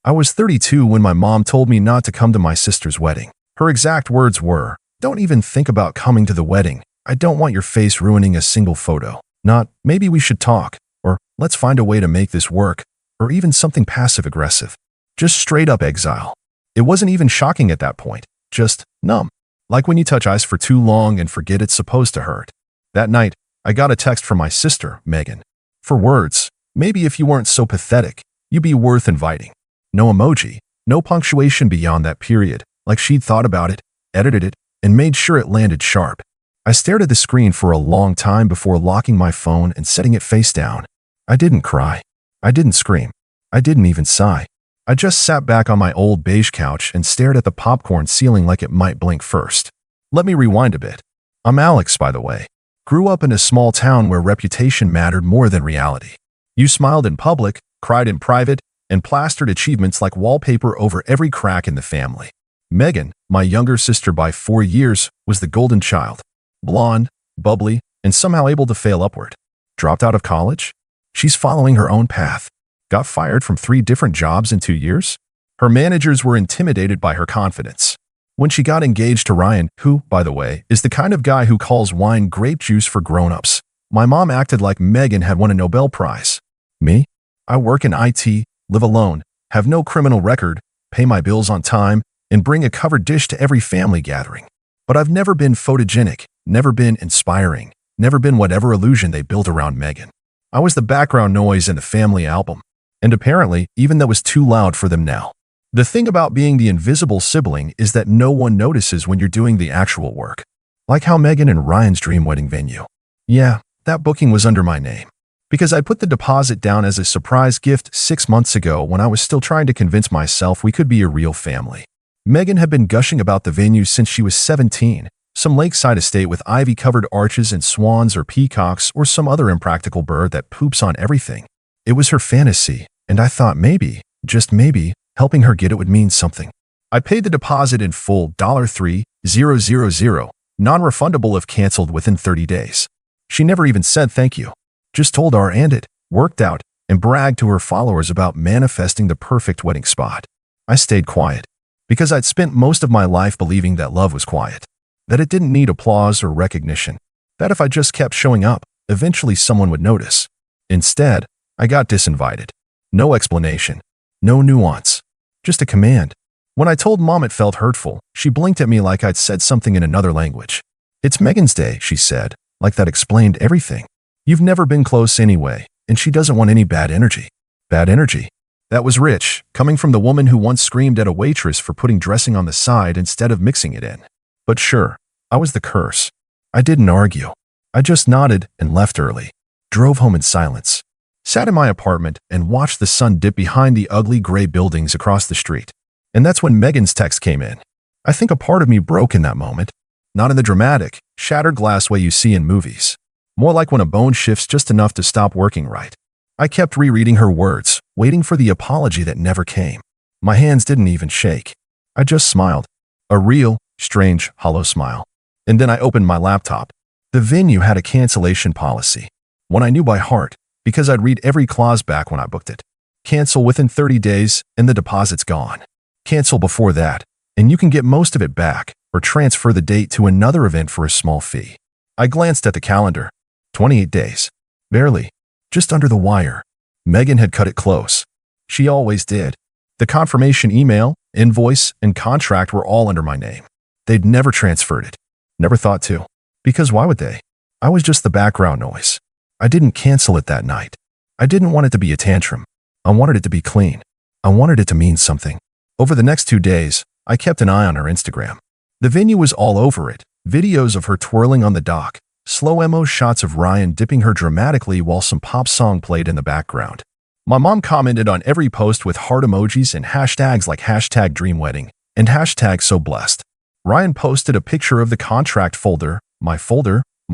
I was 32 when my mom told me not to come to my sister's wedding. Her exact words were, "Don't even think about coming to the wedding. I don't want your face ruining a single photo." Not, "Maybe we should talk," or "Let's find a way to make this work," or even something passive-aggressive. Just straight-up exile. It wasn't even shocking at that point, just numb. Like when you touch ice for too long and forget it's supposed to hurt. That night, I got a text from my sister, Megan. For words, "Maybe if you weren't so pathetic, you'd be worth inviting." No emoji, no punctuation beyond that period, like she'd thought about it, edited it, and made sure it landed sharp. I stared at the screen for a long time before locking my phone and setting it face down. I didn't cry. I didn't scream. I didn't even sigh. I just sat back on my old beige couch and stared at the popcorn ceiling like it might blink first. Let me rewind a bit. I'm Alex, by the way. Grew up in a small town where reputation mattered more than reality. You smiled in public, cried in private, and plastered achievements like wallpaper over every crack in the family. Megan, my younger sister by 4 years, was the golden child. Blonde, bubbly, and somehow able to fail upward. Dropped out of college? She's following her own path. Got fired from 3 different jobs in 2 years? Her managers were intimidated by her confidence. When she got engaged to Ryan, who, by the way, is the kind of guy who calls wine grape juice for grown-ups, my mom acted like Megan had won a Nobel Prize. Me? I work in IT, live alone, have no criminal record, pay my bills on time, and bring a covered dish to every family gathering. But I've never been photogenic, never been inspiring, never been whatever illusion they built around Megan. I was the background noise in the family album. And apparently, even that was too loud for them now. The thing about being the invisible sibling is that no one notices when you're doing the actual work. Like how Megan and Ryan's dream wedding venue. Yeah, that booking was under my name. Because I put the deposit down as a surprise gift 6 months ago when I was still trying to convince myself we could be a real family. Megan had been gushing about the venue since she was 17, some lakeside estate with ivy-covered arches and swans or peacocks or some other impractical bird that poops on everything. It was her fantasy, and I thought maybe, just maybe, helping her get it would mean something. I paid the deposit in full $3,000, non-refundable if canceled within 30 days. She never even said thank you. Just told her and it worked out and bragged to her followers about manifesting the perfect wedding spot. I stayed quiet because I'd spent most of my life believing that love was quiet, that it didn't need applause or recognition, that if I just kept showing up, eventually someone would notice. Instead, I got disinvited. No explanation. No nuance. Just a command. When I told Mom it felt hurtful, she blinked at me like I'd said something in another language. "It's Megan's day," she said, like that explained everything. "You've never been close anyway, and she doesn't want any bad energy." Bad energy? That was rich, coming from the woman who once screamed at a waitress for putting dressing on the side instead of mixing it in. But sure, I was the curse. I didn't argue. I just nodded and left early. Drove home in silence. Sat in my apartment and watched the sun dip behind the ugly gray buildings across the street. And that's when Megan's text came in. I think a part of me broke in that moment. Not in the dramatic, shattered glass way you see in movies. More like when a bone shifts just enough to stop working right. I kept rereading her words, waiting for the apology that never came. My hands didn't even shake. I just smiled. A real, strange, hollow smile. And then I opened my laptop. The venue had a cancellation policy. One I knew by heart, because I'd read every clause back when I booked it. Cancel within 30 days and the deposit's gone. Cancel before that, and you can get most of it back, or transfer the date to another event for a small fee. I glanced at the calendar. 28 days. Barely. Just under the wire. Megan had cut it close. She always did. The confirmation email, invoice, and contract were all under my name. They'd never transferred it. Never thought to. Because why would they? I was just the background noise. I didn't cancel it that night. I didn't want it to be a tantrum. I wanted it to be clean. I wanted it to mean something. Over the next 2 days, I kept an eye on her Instagram. The venue was all over it. Videos of her twirling on the dock. Slow-mo shots of Ryan dipping her dramatically while some pop song played in the background. My mom commented on every post with heart emojis and hashtags like #DreamWedding and #SoBlessed. Ryan posted a picture of the contract folder, my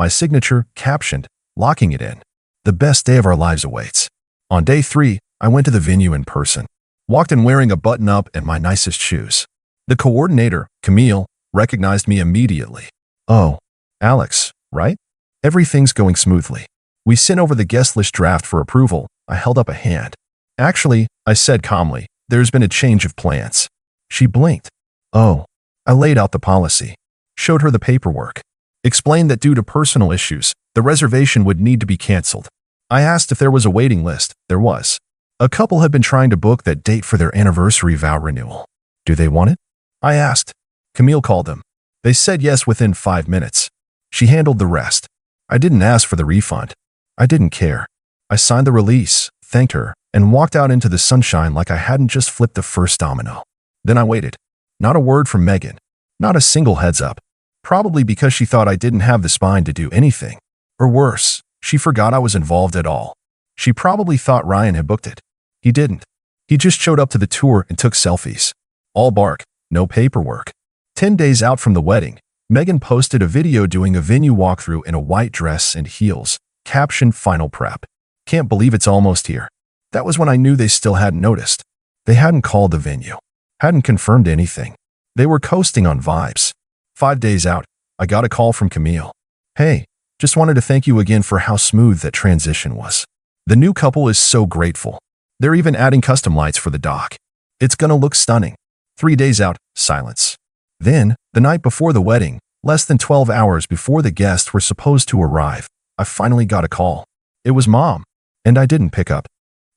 signature, captioned, "Locking it in. The best day of our lives awaits." On day 3, I went to the venue in person. Walked in wearing a button-up and my nicest shoes. The coordinator, Camille, recognized me immediately. "Oh, Alex, right? Everything's going smoothly. We sent over the guest list draft for approval." I held up a hand. "Actually," I said calmly, There's been a change of plans. She blinked. Oh. I laid out the policy. Showed her the paperwork. Explained that due to personal issues, the reservation would need to be canceled. I asked if there was a waiting list. There was. A couple had been trying to book that date for their anniversary vow renewal. Do they want it? I asked. Camille called them. They said yes within 5 minutes. She handled the rest. I didn't ask for the refund. I didn't care. I signed the release, thanked her, and walked out into the sunshine like I hadn't just flipped the first domino. Then I waited. Not a word from Megan. Not a single heads up. Probably because she thought I didn't have the spine to do anything. Or worse, she forgot I was involved at all. She probably thought Ryan had booked it. He didn't. He just showed up to the tour and took selfies. All bark, no paperwork. 10 days out from the wedding, Megan posted a video doing a venue walkthrough in a white dress and heels, caption final prep. Can't believe it's almost here. That was when I knew they still hadn't noticed. They hadn't called the venue. Hadn't confirmed anything. They were coasting on vibes. 5 days out, I got a call from Camille. Hey, just wanted to thank you again for how smooth that transition was. The new couple is so grateful. They're even adding custom lights for the dock. It's gonna look stunning. 3 days out, silence. Then, the night before the wedding, less than 12 hours before the guests were supposed to arrive, I finally got a call. It was Mom, and I didn't pick up.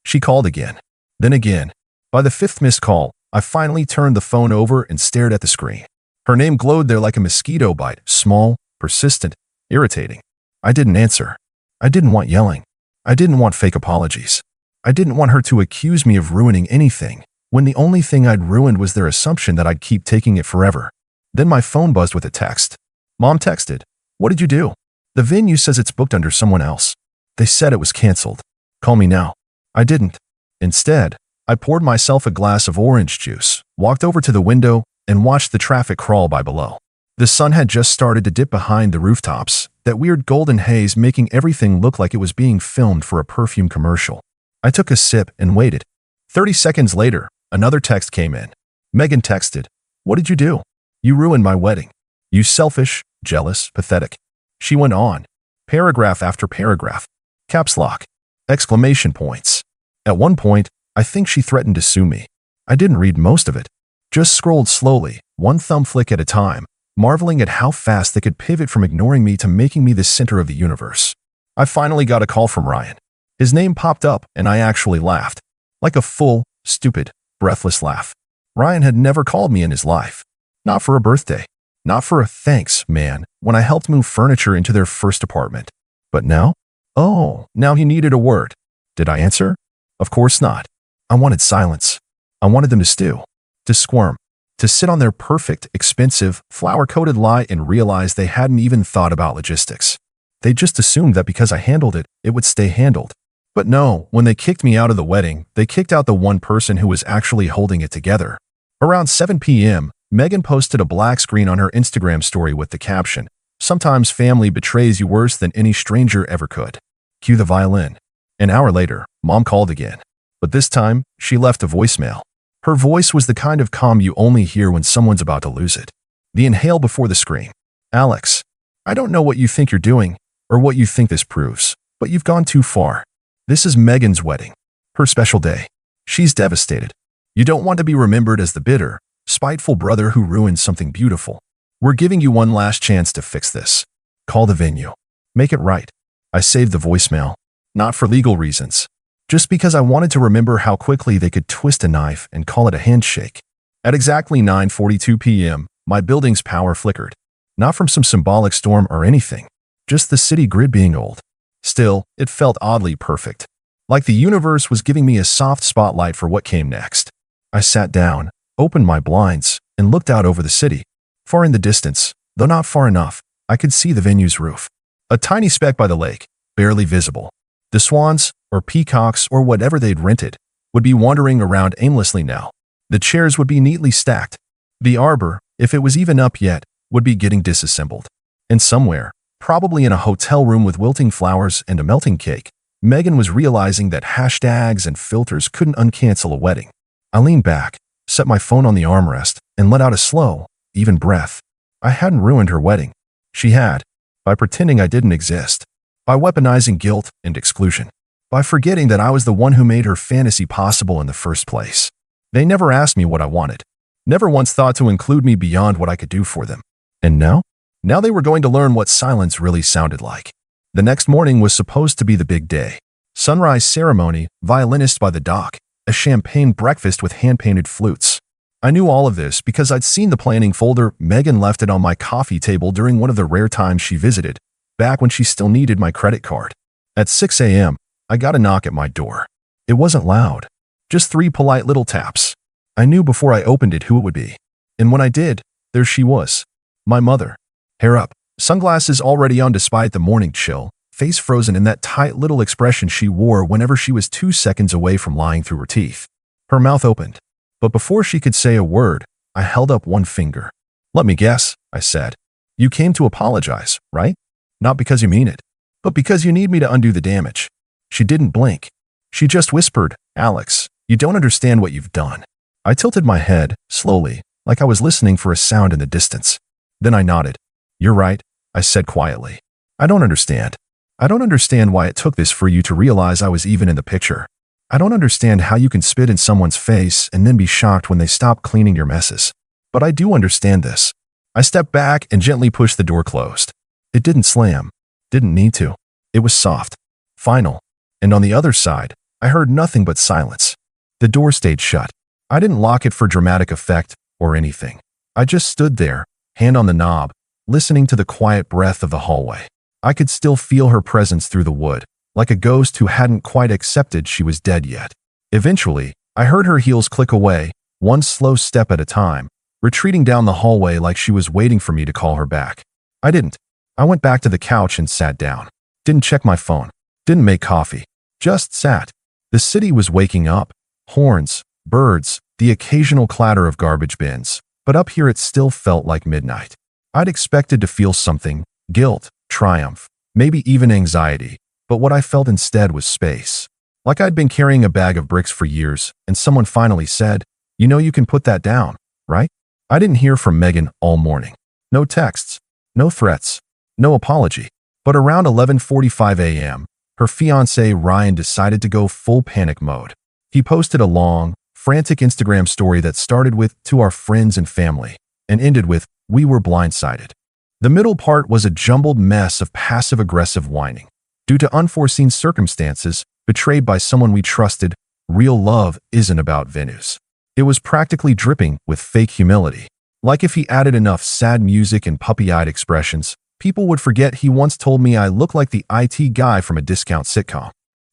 She called again. Then again. By the 5th missed call, I finally turned the phone over and stared at the screen. Her name glowed there like a mosquito bite, small, persistent, irritating. I didn't answer. I didn't want yelling. I didn't want fake apologies. I didn't want her to accuse me of ruining anything, when the only thing I'd ruined was their assumption that I'd keep taking it forever. Then my phone buzzed with a text. Mom texted, "What did you do? The venue says it's booked under someone else. They said it was canceled. Call me now." I didn't. Instead, I poured myself a glass of orange juice, walked over to the window, and watched the traffic crawl by below. The sun had just started to dip behind the rooftops, that weird golden haze making everything look like it was being filmed for a perfume commercial. I took a sip and waited. 30 seconds later, another text came in. Megan texted, "What did you do? You ruined my wedding. You selfish, jealous, pathetic." She went on, paragraph after paragraph. Caps lock. Exclamation points. At one point, I think she threatened to sue me. I didn't read most of it. Just scrolled slowly, one thumb flick at a time, marveling at how fast they could pivot from ignoring me to making me the center of the universe. I finally got a call from Ryan. His name popped up and I actually laughed. Like a full, stupid, breathless laugh. Ryan had never called me in his life. Not for a birthday. Not for a thanks, man, when I helped move furniture into their first apartment. But now? Oh, now he needed a word. Did I answer? Of course not. I wanted silence. I wanted them to stew. To squirm. To sit on their perfect, expensive, flour-coated lie and realize they hadn't even thought about logistics. They just assumed that because I handled it, it would stay handled. But no, when they kicked me out of the wedding, they kicked out the one person who was actually holding it together. Around 7 p.m., Megan posted a black screen on her Instagram story with the caption, "Sometimes family betrays you worse than any stranger ever could." Cue the violin. An hour later, Mom called again. But this time, she left a voicemail. Her voice was the kind of calm you only hear when someone's about to lose it. The inhale before the scream. "Alex, I don't know what you think you're doing, or what you think this proves, but you've gone too far. This is Megan's wedding. Her special day. She's devastated. You don't want to be remembered as the bitter, spiteful brother who ruined something beautiful. We're giving you one last chance to fix this. Call the venue. Make it right." I saved the voicemail. Not for legal reasons. Just because I wanted to remember how quickly they could twist a knife and call it a handshake. At exactly 9:42 p.m., my building's power flickered. Not from some symbolic storm or anything. Just the city grid being old. Still, it felt oddly perfect. Like the universe was giving me a soft spotlight for what came next. I sat down, opened my blinds, and looked out over the city. Far in the distance, though not far enough, I could see the venue's roof. A tiny speck by the lake, barely visible. The swans, or peacocks, or whatever they'd rented, would be wandering around aimlessly now. The chairs would be neatly stacked. The arbor, if it was even up yet, would be getting disassembled. And somewhere, probably in a hotel room with wilting flowers and a melting cake, Megan was realizing that hashtags and filters couldn't uncancel a wedding. I leaned back, set my phone on the armrest, and let out a slow, even breath. I hadn't ruined her wedding. She had, by pretending I didn't exist, by weaponizing guilt and exclusion, by forgetting that I was the one who made her fantasy possible in the first place. They never asked me what I wanted. Never once thought to include me beyond what I could do for them. And now? Now they were going to learn what silence really sounded like. The next morning was supposed to be the big day. Sunrise ceremony, violinists by the dock, a champagne breakfast with hand-painted flutes. I knew all of this because I'd seen the planning folder. Megan left it on my coffee table during one of the rare times she visited, back when she still needed my credit card. At 6 a.m., I got a knock at my door. It wasn't loud, just 3 polite little taps. I knew before I opened it who it would be. And when I did, there she was. My mother. Hair up, sunglasses already on despite the morning chill, face frozen in that tight little expression she wore whenever she was 2 seconds away from lying through her teeth. Her mouth opened. But before she could say a word, I held up one finger. "Let me guess," I said. "You came to apologize, right? Not because you mean it, but because you need me to undo the damage." She didn't blink. She just whispered, "Alex, you don't understand what you've done." I tilted my head, slowly, like I was listening for a sound in the distance. Then I nodded. "You're right," I said quietly. "I don't understand. I don't understand why it took this for you to realize I was even in the picture. I don't understand how you can spit in someone's face and then be shocked when they stop cleaning your messes. But I do understand this." I stepped back and gently pushed the door closed. It didn't slam. Didn't need to. It was soft. Final. And on the other side, I heard nothing but silence. The door stayed shut. I didn't lock it for dramatic effect or anything. I just stood there, hand on the knob, listening to the quiet breath of the hallway. I could still feel her presence through the wood, like a ghost who hadn't quite accepted she was dead yet. Eventually, I heard her heels click away, one slow step at a time, retreating down the hallway like she was waiting for me to call her back. I didn't. I went back to the couch and sat down. Didn't check my phone. Didn't make coffee. Just sat. The city was waking up. Horns, birds, the occasional clatter of garbage bins. But up here it still felt like midnight. I'd expected to feel something, guilt, triumph, maybe even anxiety. But what I felt instead was space. Like I'd been carrying a bag of bricks for years, and someone finally said, "You know you can put that down, right?" I didn't hear from Megan all morning. No texts, no threats, no apology. But around 11:45 a.m., her fiancé Ryan decided to go full panic mode. He posted a long, frantic Instagram story that started with "to our friends and family" and ended with "we were blindsided." The middle part was a jumbled mess of passive-aggressive whining. Due to unforeseen circumstances, betrayed by someone we trusted, real love isn't about venues. It was practically dripping with fake humility. Like if he added enough sad music and puppy-eyed expressions, people would forget he once told me I look like the IT guy from a discount sitcom.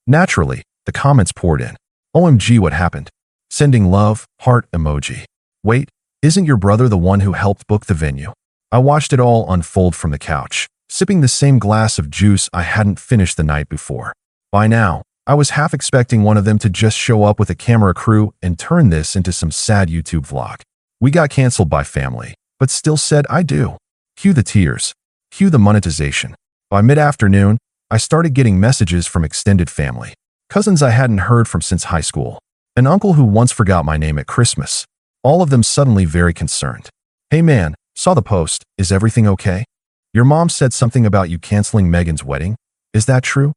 Naturally, the comments poured in. "OMG, what happened?" Sending love, heart emoji. "Wait, isn't your brother the one who helped book the venue?" I watched it all unfold from the couch, sipping the same glass of juice I hadn't finished the night before. By now, I was half expecting one of them to just show up with a camera crew and turn this into some sad YouTube vlog. We got canceled by family, but still said I do. Cue the tears. Cue the monetization. By mid-afternoon, I started getting messages from extended family. Cousins I hadn't heard from since high school. An uncle who once forgot my name at Christmas. All of them suddenly very concerned. "Hey man, saw the post. Is everything okay? Your mom said something about you canceling Megan's wedding. Is that true?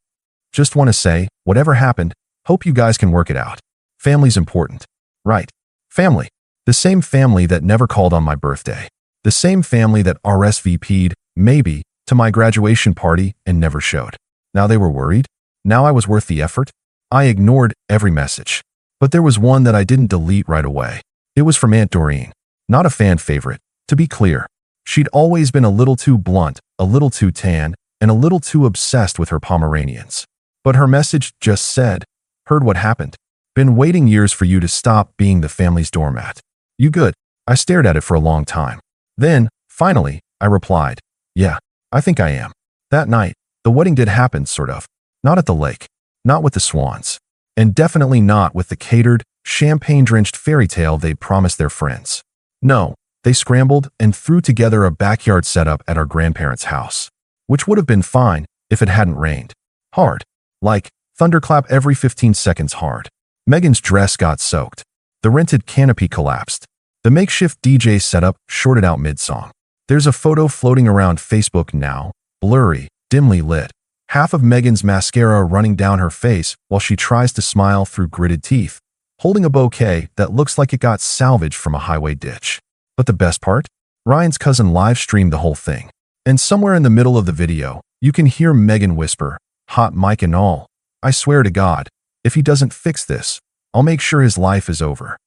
Just want to say, whatever happened, hope you guys can work it out. Family's important." Right. Family. The same family that never called on my birthday. The same family that RSVP'd, maybe, to my graduation party and never showed. Now they were worried? Now I was worth the effort? I ignored every message. But there was one that I didn't delete right away. It was from Aunt Doreen. Not a fan favorite, to be clear. She'd always been a little too blunt, a little too tan, and a little too obsessed with her Pomeranians. But her message just said, "Heard what happened. Been waiting years for you to stop being the family's doormat. You good?" I stared at it for a long time. Then, finally, I replied, "Yeah, I think I am." That night, the wedding did happen, sort of. Not at the lake. Not with the swans. And definitely not with the catered, champagne-drenched fairy tale they'd promised their friends. No, they scrambled and threw together a backyard setup at our grandparents' house. Which would have been fine if it hadn't rained. Hard. Like, thunderclap every 15 seconds hard. Megan's dress got soaked. The rented canopy collapsed. The makeshift DJ setup shorted out mid-song. There's a photo floating around Facebook now, blurry, dimly lit. Half of Megan's mascara running down her face while she tries to smile through gritted teeth, holding a bouquet that looks like it got salvaged from a highway ditch. But the best part? Ryan's cousin live-streamed the whole thing. And somewhere in the middle of the video, you can hear Megan whisper, hot mic and all, "I swear to God, if he doesn't fix this, I'll make sure his life is over."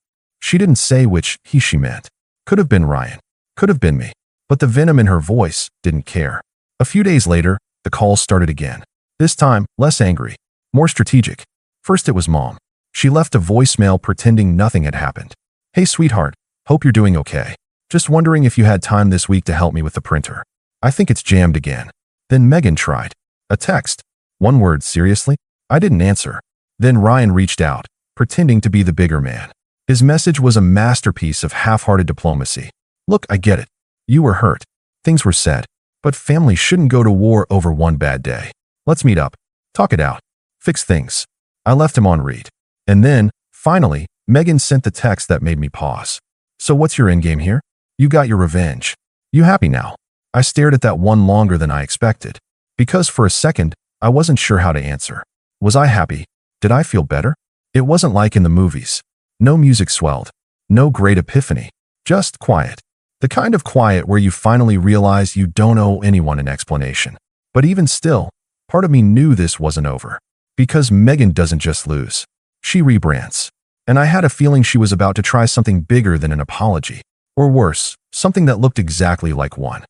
She didn't say which she meant. Could have been Ryan. Could have been me. But the venom in her voice didn't care. A few days later, the calls started again. This time, less angry, more strategic. First it was Mom. She left a voicemail pretending nothing had happened. "Hey sweetheart, hope you're doing okay. Just wondering if you had time this week to help me with the printer. I think it's jammed again." Then Megan tried. A text. One word, seriously? I didn't answer. Then Ryan reached out, pretending to be the bigger man. His message was a masterpiece of half-hearted diplomacy. "Look, I get it. You were hurt. Things were said. But families shouldn't go to war over one bad day. Let's meet up. Talk it out. Fix things." I left him on read. And then, finally, Megan sent the text that made me pause. "So what's your endgame here? You got your revenge. You happy now?" I stared at that one longer than I expected. Because for a second, I wasn't sure how to answer. Was I happy? Did I feel better? It wasn't like in the movies. No music swelled. No great epiphany. Just quiet. The kind of quiet where you finally realize you don't owe anyone an explanation. But even still, part of me knew this wasn't over. Because Megan doesn't just lose. She rebrands. And I had a feeling she was about to try something bigger than an apology. Or worse, something that looked exactly like one.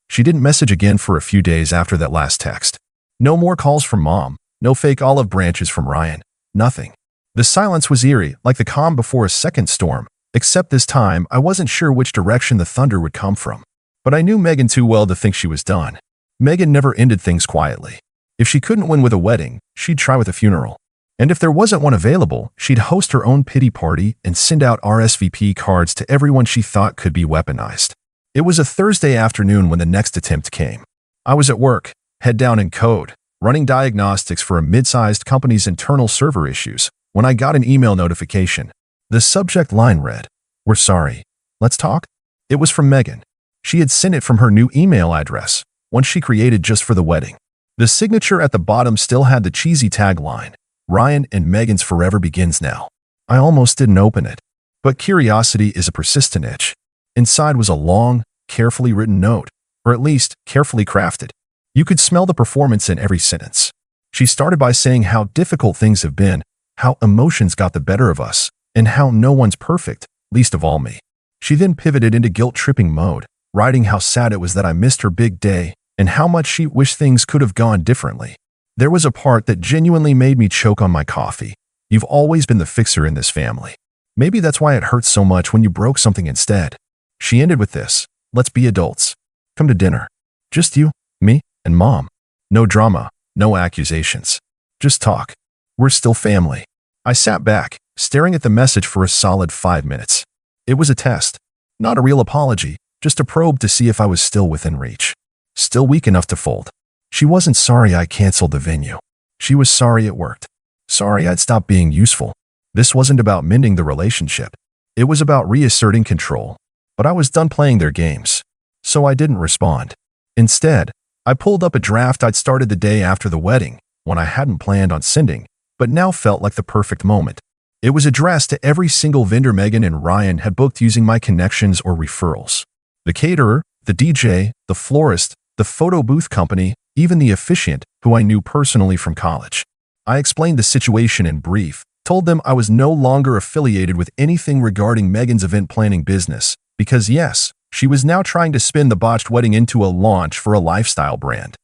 She didn't message again for a few days after that last text. No more calls from Mom. No fake olive branches from Ryan. Nothing. The silence was eerie, like the calm before a second storm. Except this time, I wasn't sure which direction the thunder would come from. But I knew Megan too well to think she was done. Megan never ended things quietly. If she couldn't win with a wedding, she'd try with a funeral. And if there wasn't one available, she'd host her own pity party and send out RSVP cards to everyone she thought could be weaponized. It was a Thursday afternoon when the next attempt came. I was at work, head down in code, running diagnostics for a mid-sized company's internal server issues, when I got an email notification. The subject line read, "We're sorry. Let's talk?" It was from Megan. She had sent it from her new email address, one she created just for the wedding. The signature at the bottom still had the cheesy tagline, "Ryan and Megan's forever begins now." I almost didn't open it. But curiosity is a persistent itch. Inside was a long, carefully written note, or at least carefully crafted. You could smell the performance in every sentence. She started by saying how difficult things have been, how emotions got the better of us, and how no one's perfect, least of all me. She then pivoted into guilt-tripping mode, writing how sad it was that I missed her big day and how much she wished things could have gone differently. There was a part that genuinely made me choke on my coffee. "You've always been the fixer in this family. Maybe that's why it hurts so much when you broke something instead." She ended with this, "Let's be adults. Come to dinner. Just you, me, and Mom. No drama, no accusations. Just talk. We're still family." I sat back, staring at the message for a solid 5 minutes. It was a test. Not a real apology, just a probe to see if I was still within reach. Still weak enough to fold. She wasn't sorry I canceled the venue. She was sorry it worked. Sorry I'd stopped being useful. This wasn't about mending the relationship. It was about reasserting control. But I was done playing their games. So I didn't respond. Instead, I pulled up a draft I'd started the day after the wedding, one I hadn't planned on sending, but now felt like the perfect moment. It was addressed to every single vendor Megan and Ryan had booked using my connections or referrals. The caterer, the DJ, the florist, the photo booth company, even the officiant, who I knew personally from college. I explained the situation in brief, told them I was no longer affiliated with anything regarding Megan's event planning business, because yes, she was now trying to spin the botched wedding into a launch for a lifestyle brand,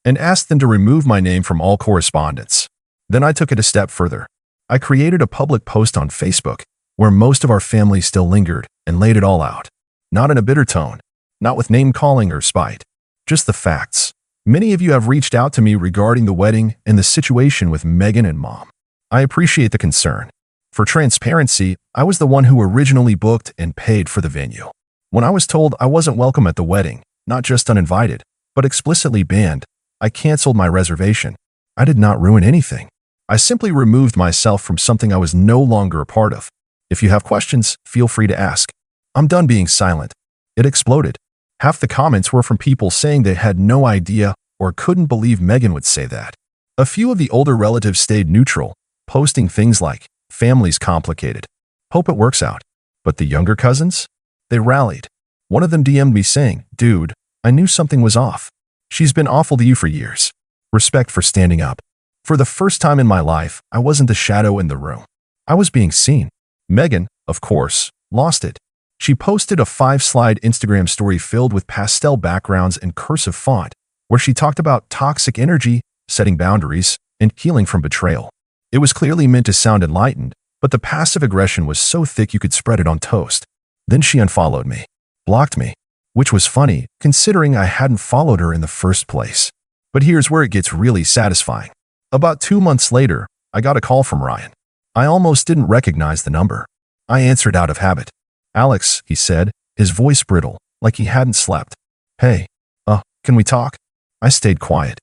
and asked them to remove my name from all correspondence. Then I took it a step further. I created a public post on Facebook, where most of our family still lingered, and laid it all out. Not in a bitter tone, not with name-calling or spite, just the facts. Many of you have reached out to me regarding the wedding and the situation with Megan and Mom. I appreciate the concern. For transparency, I was the one who originally booked and paid for the venue. When I was told I wasn't welcome at the wedding, not just uninvited, but explicitly banned, I canceled my reservation. I did not ruin anything. I simply removed myself from something I was no longer a part of. If you have questions, feel free to ask. I'm done being silent. It exploded. Half the comments were from people saying they had no idea or couldn't believe Megan would say that. A few of the older relatives stayed neutral, posting things like, Family's complicated. Hope it works out. But the younger cousins? They rallied. One of them DM'd me saying, "Dude, I knew something was off. She's been awful to you for years. Respect for standing up." For the first time in my life, I wasn't the shadow in the room. I was being seen. Megan, of course, lost it. She posted a 5-slide Instagram story filled with pastel backgrounds and cursive font, where she talked about toxic energy, setting boundaries, and healing from betrayal. It was clearly meant to sound enlightened, but the passive aggression was so thick you could spread it on toast. Then she unfollowed me, blocked me, which was funny considering I hadn't followed her in the first place. But here's where it gets really satisfying. About 2 months later, I got a call from Ryan. I almost didn't recognize the number. I answered out of habit. "Alex," he said, his voice brittle, like he hadn't slept. "Hey, can we talk?" I stayed quiet.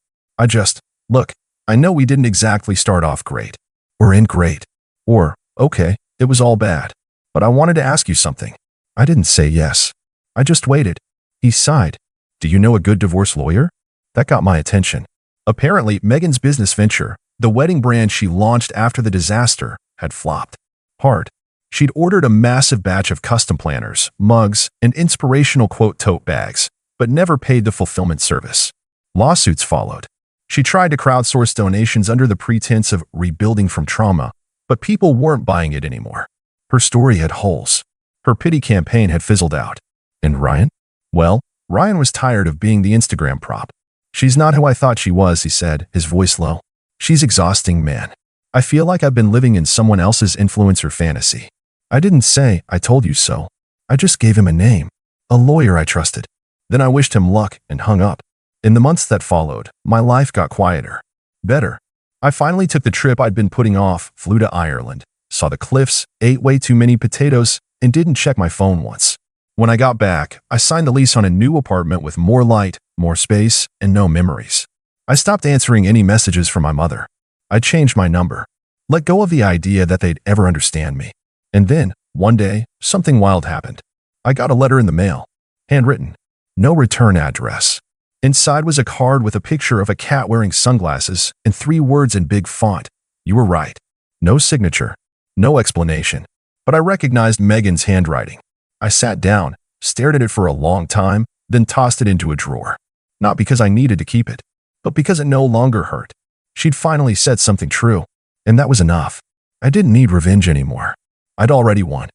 Look, I know we didn't exactly start off great. Or ain't great. Or, okay, it was all bad. But I wanted to ask you something. I didn't say yes. I just waited. He sighed. "Do you know a good divorce lawyer?" That got my attention. Apparently, Megan's business venture, the wedding brand she launched after the disaster, had flopped hard. She'd ordered a massive batch of custom planners, mugs, and inspirational quote tote bags, but never paid the fulfillment service. Lawsuits followed. She tried to crowdsource donations under the pretense of rebuilding from trauma, but people weren't buying it anymore. Her story had holes. Her pity campaign had fizzled out. And Ryan? Well, Ryan was tired of being the Instagram prop. "She's not who I thought she was," he said, his voice low. "She's exhausting, man. I feel like I've been living in someone else's influencer fantasy." I didn't say, "I told you so." I just gave him a name, a lawyer I trusted. Then I wished him luck and hung up. In the months that followed, my life got quieter. Better. I finally took the trip I'd been putting off, flew to Ireland, saw the cliffs, ate way too many potatoes, and didn't check my phone once. When I got back, I signed the lease on a new apartment with more light, more space, and no memories. I stopped answering any messages from my mother. I changed my number. Let go of the idea that they'd ever understand me. And then, one day, something wild happened. I got a letter in the mail. Handwritten. No return address. Inside was a card with a picture of a cat wearing sunglasses and 3 words in big font. "You were right." No signature. No explanation. But I recognized Megan's handwriting. I sat down, stared at it for a long time, then tossed it into a drawer. Not because I needed to keep it, but because it no longer hurt. She'd finally said something true, and that was enough. I didn't need revenge anymore. I'd already won.